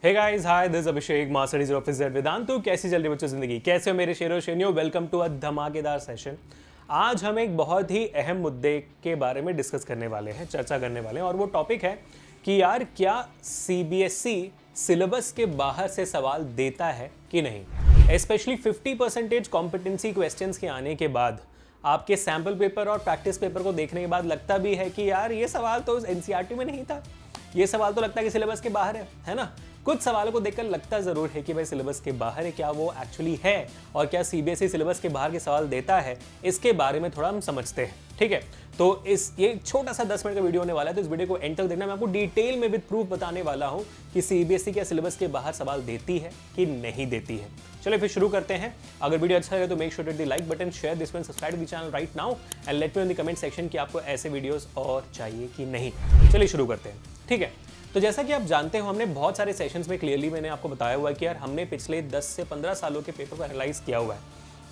Hey guys, hi, this Abhishek master of physics Vedantu. कैसी चल रही बच्चों जिंदगी? कैसे हो मेरे शेरो शेनियो? वेलकम टू अ धमाकेदार सेशन। आज हम एक बहुत ही अहम मुद्दे के बारे में डिस्कस करने वाले हैं, चर्चा करने वाले हैं, और वो टॉपिक है कि यार क्या सीबीएसई सिलेबस के बाहर से सवाल देता है कि नहीं। स्पेशली 50% कॉम्पिटेंसी क्वेश्चंस के आने के बाद आपके सैम्पल पेपर और प्रैक्टिस पेपर को देखने के बाद लगता भी है कि यार ये सवाल तो एनसीईआरटी में नहीं था, ये सवाल तो लगता है कि सिलेबस के बाहर है ना। कुछ सवालों को देखकर लगता जरूर है कि भाई सिलेबस के बाहर है, क्या वो एक्चुअली है और क्या सीबीएसई सिलेबस के बाहर के सवाल देता है, इसके बारे में थोड़ा हम समझते हैं। ठीक है, तो ये छोटा सा 10 मिनट का वीडियो होने वाला है, तो इस वीडियो को एंड तक देखना। मैं आपको डिटेल में विद प्रूफ बताने वाला हूं कि सीबीएसई क्या सिलेबस के बाहर सवाल देती है कि नहीं देती है। चलिए फिर शुरू करते हैं। अगर वीडियो अच्छा लगे तो make sure to hit the like button, share this one, subscribe the channel right now and let me know in the comment section कि आपको ऐसे वीडियोस और चाहिए कि नहीं। चलिए शुरू करते हैं। ठीक है, तो जैसा कि आप जानते हो, हमने बहुत सारे सेशंस में क्लियरली मैंने आपको बताया हुआ है कि यार हमने पिछले 10 से 15 सालों के पेपर को एनालाइज किया हुआ है।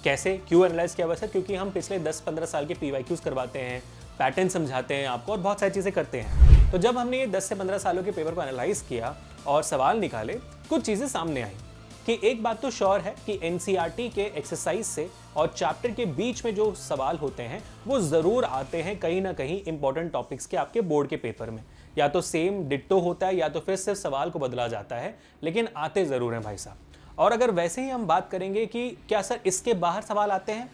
कैसे, क्यों एनालाइज किया हुआ है सर? क्योंकि हम पिछले 10-15 साल के पीवाईक्यूज करवाते हैं, पैटर्न समझाते हैं आपको और बहुत सारी चीज़ें करते हैं। तो जब हमने ये 10 से 15 सालों के पेपर को एनालाइज किया और सवाल निकाले, कुछ चीज़ें सामने आई कि एक बात तो श्योर है कि एनसीईआरटी के एक्सरसाइज से और चैप्टर के बीच में जो सवाल होते हैं वो ज़रूर आते हैं कहीं ना कहीं इंपॉर्टेंट टॉपिक्स के आपके बोर्ड के पेपर में। या तो सेम डिट्टो होता है या तो फिर सिर्फ सवाल को बदला जाता है, लेकिन आते ज़रूर हैं भाई साहब। और अगर वैसे ही हम बात करेंगे कि क्या सर इसके बाहर सवाल आते हैं,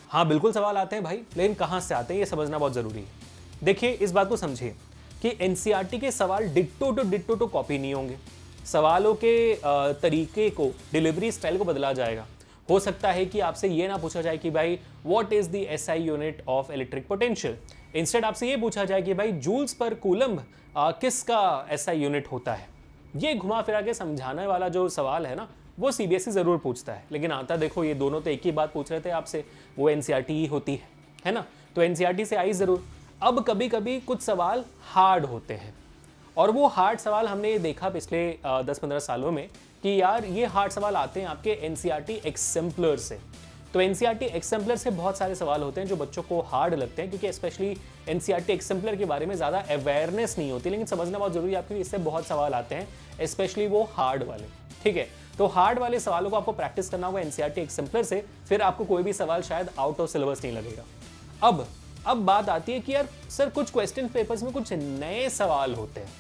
हाँ बिल्कुल सवाल आते हैं भाई, लेकिन कहाँ से आते हैं ये समझना बहुत ज़रूरी है। देखिए, इस बात को समझिए कि एनसीईआरटी के सवाल डिट्टो टू कॉपी नहीं होंगे। सवालों के तरीके को, डिलीवरी स्टाइल को बदला जाएगा। हो सकता है कि आपसे ये ना पूछा जाए कि भाई what is the SI unit of electric potential, instead आपसे ये पूछा जाए कि भाई जूल्स पर कूलम्ब किसका एसआई यूनिट होता है। ये घुमा फिरा के समझाने वाला जो सवाल है ना, वो सीबीएसई जरूर पूछता है, लेकिन आता देखो ये दोनों तो एक ही बात पूछ रहे थे आपसे, वो एनसीईआरटी ही होती है ना। तो एनसीईआरटी से आई जरूर। अब कभी कभी कुछ सवाल हार्ड होते हैं, और वो हार्ड सवाल हमने ये देखा पिछले 10-15 सालों में कि यार ये हार्ड सवाल आते हैं आपके एनसीईआरटी एक्सेम्पलर से। तो एनसीईआरटी एक्सेम्पलर से बहुत सारे सवाल होते हैं जो बच्चों को हार्ड लगते हैं, क्योंकि स्पेशली एनसीईआरटी एक्सेम्पलर के बारे में ज़्यादा अवेयरनेस नहीं होती, लेकिन समझना बहुत जरूरी है आपके, इससे बहुत सवाल आते हैं, स्पेशली वो हार्ड वाले। ठीक है, तो हार्ड वाले सवालों को आपको प्रैक्टिस करना होगा एनसीईआरटी एक्सेम्पलर से, फिर आपको कोई भी सवाल शायद आउट ऑफ सिलेबस नहीं लगेगा। अब बात आती है कि यार सर कुछ क्वेश्चन पेपर्स में कुछ नए सवाल होते हैं,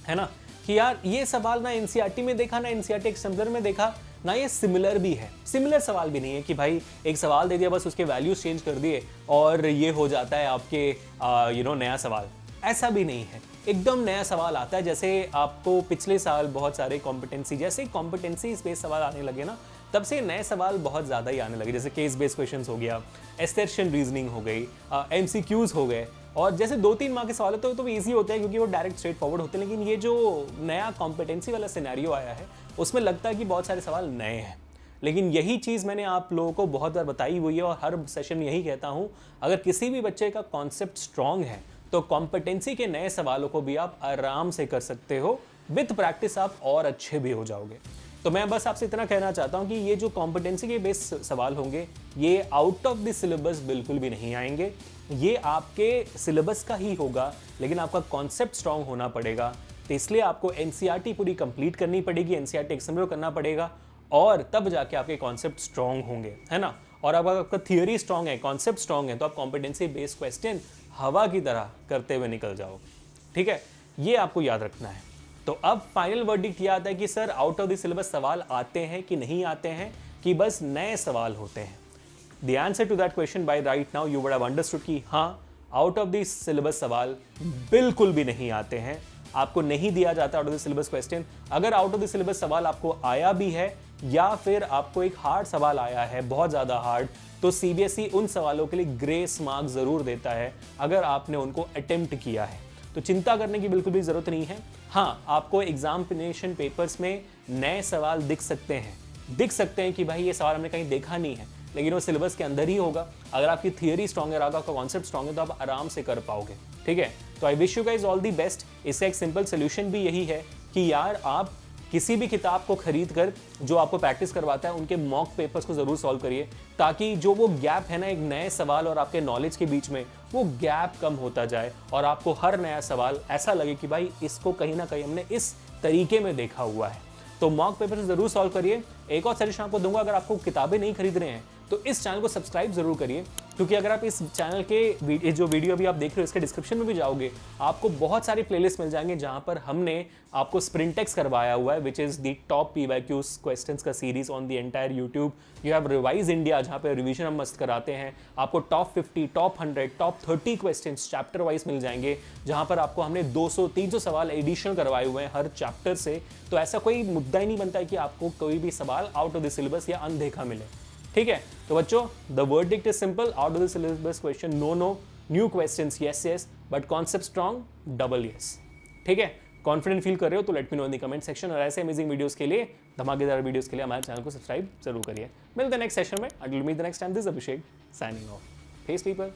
है ना, कि यार ये सवाल ना एनसीईआरटी में देखा, ना एनसीईआरटी एक्सेम्पलर में देखा, ना ये सिमिलर भी है। सिमिलर सवाल भी नहीं है कि भाई एक सवाल दे दिया, बस उसके वैल्यूज चेंज कर दिए और ये हो जाता है आपके नया सवाल। ऐसा भी नहीं है, एकदम नया सवाल आता है। जैसे आपको पिछले साल बहुत सारे कॉम्पिटेंसी, जैसे कॉम्पिटेंसी बेस्ड सवाल आने लगे ना, तब से नए सवाल बहुत ज़्यादा ही आने लगे। जैसे केस बेस्ड क्वेश्चंस हो गया, एस्टेरिशन रीजनिंग हो गई, एमसीक्यूज हो गए, और जैसे 2-3 मार्क के सवाल होते हैं तो ईजी होते हैं क्योंकि वो डायरेक्ट स्ट्रेट फॉरवर्ड होते हैं। लेकिन ये जो नया कॉम्पिटेंसी वाला सिनेरियो आया है, उसमें लगता है कि बहुत सारे सवाल नए हैं। लेकिन यही चीज़ मैंने आप लोगों को बहुत बार बताई हुई है और हर सेशन में यही कहता हूँ, अगर किसी भी बच्चे का कॉन्सेप्ट स्ट्रांग है तो कॉम्पिटेंसी के नए सवालों को भी आप आराम से कर सकते हो। विथ प्रैक्टिस आप और अच्छे भी हो जाओगे। तो मैं बस आपसे इतना कहना चाहता हूं कि ये जो कॉम्पिटेंसी के बेस्ड सवाल होंगे, ये आउट ऑफ द सिलेबस बिल्कुल भी नहीं आएंगे। ये आपके सिलेबस का ही होगा, लेकिन आपका कॉन्सेप्ट स्ट्रांग होना पड़ेगा। तो इसलिए आपको एनसीईआरटी पूरी कंप्लीट करनी पड़ेगी, एनसीईआरटी एक्सेम्पलर करना पड़ेगा, और तब जाके आपके कॉन्सेप्ट स्ट्रांग होंगे, है ना। और अगर आपका थियोरी स्ट्रांग है, कॉन्सेप्ट स्ट्रांग है, तो आप कॉम्पिटेंसी बेस्ड क्वेश्चन हवा की तरह करते हुए निकल जाओगे। ठीक है, ये आपको याद रखना है। तो अब फाइनल वर्डिक्ट ये आता है कि sir out of the syllabus सवाल आते हैं कि नहीं आते हैं, कि बस नए सवाल होते हैं। The answer to that question by right now you would have understood कि हाँ, आउट ऑफ द सिलेबस सवाल बिल्कुल भी नहीं आते हैं। आपको नहीं दिया जाता out of the syllabus question. अगर आउट ऑफ द सिलेबस सवाल आपको आया भी है, या फिर आपको एक हार्ड सवाल आया है, बहुत ज़्यादा हार्ड, तो सीबीएसई उन सवालों के लिए ग्रेस मार्क ज़रूर देता है अगर आपने उनको अटेम्प्ट किया है। तो चिंता करने की बिल्कुल भी ज़रूरत नहीं है। हाँ, आपको एग्जामिनेशन पेपर्स में नए सवाल दिख सकते हैं कि भाई ये सवाल हमने कहीं देखा नहीं है, लेकिन वो सिलेबस के अंदर ही होगा। अगर आपकी थियरी स्ट्रांग है, आपका कॉन्सेप्ट स्ट्रांग है, तो आप आराम से कर पाओगे। ठीक है, तो I wish you guys all the best. इसका एक सिंपल सोल्यूशन भी यही है कि यार आप किसी भी किताब को खरीद कर जो आपको प्रैक्टिस करवाता है, उनके मॉक पेपर्स को ज़रूर सॉल्व करिए, ताकि जो वो गैप है ना एक नए सवाल और आपके नॉलेज के बीच में, वो गैप कम होता जाए और आपको हर नया सवाल ऐसा लगे कि भाई इसको कहीं ना कहीं हमने इस तरीके में देखा हुआ है। तो मॉक पेपर ज़रूर सॉल्व करिए। एक और सजेशन आपको दूंगा, अगर आपको किताबें नहीं खरीद रहे हैं तो इस चैनल को सब्सक्राइब जरूर करिए, क्योंकि अगर आप इस चैनल के जो वीडियो अभी आप देख रहे हो इसके डिस्क्रिप्शन में भी जाओगे, आपको बहुत सारे प्लेलिस्ट मिल जाएंगे जहां पर हमने आपको स्प्रिंटेक्स करवाया हुआ है, which is the top PYQs questions का series on the entire YouTube. You have revise India, जहाँ पे रिवीजन हम मस्त कराते हैं। आपको top 50, top 100, top 30 questions chapter wise मिल जाएंगे, जहां पर आपको हमने 200-300 सवाल एडिशनल करवाए हुए हैं हर चैप्टर से। तो ऐसा कोई मुद्दा ही नहीं बनता है कि आपको कोई भी सवाल आउट ऑफ द सिलेबस या अनदेखा मिले। ठीक है, तो बच्चों, the verdict is simple, out of the syllabus question no no, new questions yes yes, but concept strong double yes. ठीक है, कॉन्फिडेंट फील कर रहे हो तो let me know in the comment section. और ऐसे अमेजिंग वीडियोस के लिए, धमाकेदार वीडियोस के लिए हमारे चैनल को सब्सक्राइब जरूर करिए। मिलते हैं नेक्स्ट सेशन में। Until meet the next time, this Abhishek signing off. Peace people.